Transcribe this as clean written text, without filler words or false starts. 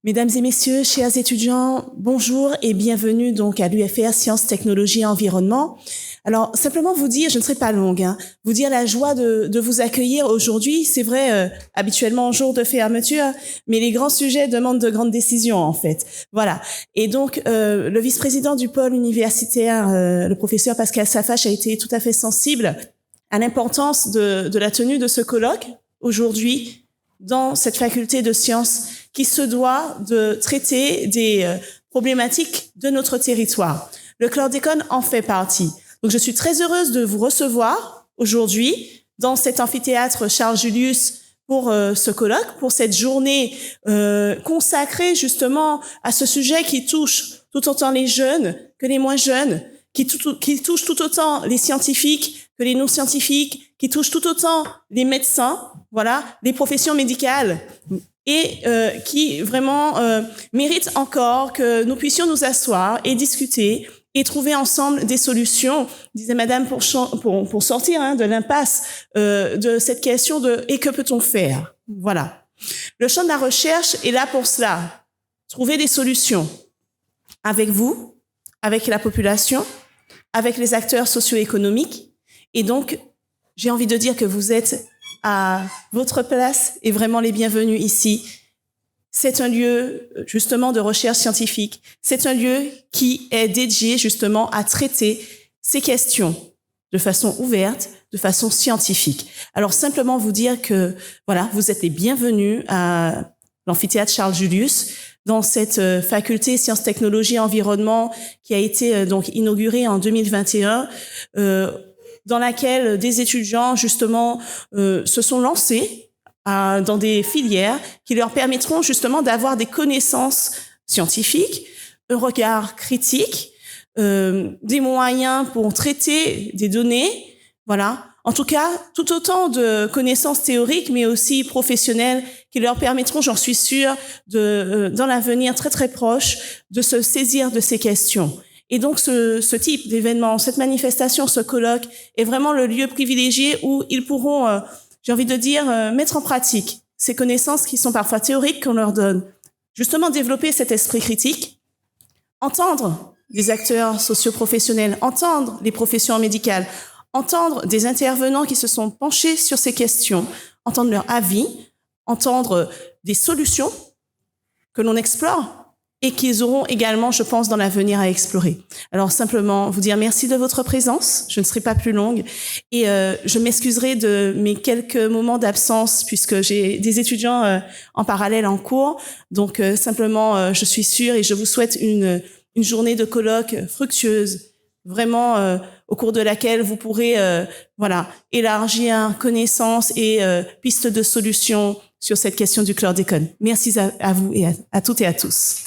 Mesdames et messieurs, chers étudiants, bonjour et bienvenue donc à l'UFR Sciences, Technologies et Environnement. Alors, simplement vous dire, je ne serai pas longue, vous dire la joie de vous accueillir aujourd'hui. C'est vrai, habituellement, jour de fermeture, mais les grands sujets demandent de grandes décisions, en fait. Voilà. Et donc, le vice-président du pôle universitaire, le professeur Pascal Safache, a été tout à fait sensible à l'importance de la tenue de ce colloque aujourd'hui dans cette faculté de sciences qui se doit de traiter des problématiques de notre territoire. Le chlordécone en fait partie. Donc, je suis très heureuse de vous recevoir aujourd'hui dans cet amphithéâtre Charles Julius pour ce colloque, pour cette journée consacrée justement à ce sujet qui touche tout autant les jeunes que les moins jeunes, qui touche tout autant les scientifiques que les non-scientifiques, qui touche tout autant les médecins, voilà, les professions médicales, et qui vraiment mérite encore que nous puissions nous asseoir et discuter et trouver ensemble des solutions, disait Madame, pour sortir de l'impasse de cette question de « et que peut-on faire ?» Voilà. Le champ de la recherche est là pour cela. Trouver des solutions avec vous, avec la population, avec les acteurs socio-économiques. Et donc, j'ai envie de dire que vous êtes à votre place et vraiment les bienvenus ici. C'est un lieu justement de recherche scientifique. C'est un lieu qui est dédié justement à traiter ces questions de façon ouverte, de façon scientifique. Alors simplement vous dire que voilà, vous êtes les bienvenus à l'amphithéâtre Charles Julius dans cette faculté sciences, technologies, environnement qui a été donc inaugurée en 2021. Dans laquelle des étudiants, justement, se sont lancés dans des filières qui leur permettront, justement, d'avoir des connaissances scientifiques, un regard critique, des moyens pour traiter des données, voilà. En tout cas, tout autant de connaissances théoriques, mais aussi professionnelles, qui leur permettront, j'en suis sûre, dans l'avenir très, très proche, de se saisir de ces questions. Et donc, ce type d'événement, cette manifestation, ce colloque est vraiment le lieu privilégié où ils pourront, j'ai envie de dire, mettre en pratique ces connaissances qui sont parfois théoriques qu'on leur donne. Justement, développer cet esprit critique, entendre les acteurs socio-professionnels, entendre les professions médicales, entendre des intervenants qui se sont penchés sur ces questions, entendre leur avis, entendre des solutions que l'on explore, et qu'ils auront également, je pense, dans l'avenir à explorer. Alors, simplement, vous dire merci de votre présence. Je ne serai pas plus longue. Et je m'excuserai de mes quelques moments d'absence, puisque j'ai des étudiants en parallèle en cours. Donc, simplement, je suis sûre et je vous souhaite une journée de colloque fructueuse, vraiment au cours de laquelle vous pourrez élargir connaissances et pistes de solutions sur cette question du chlordécone. Merci à vous et à toutes et à tous.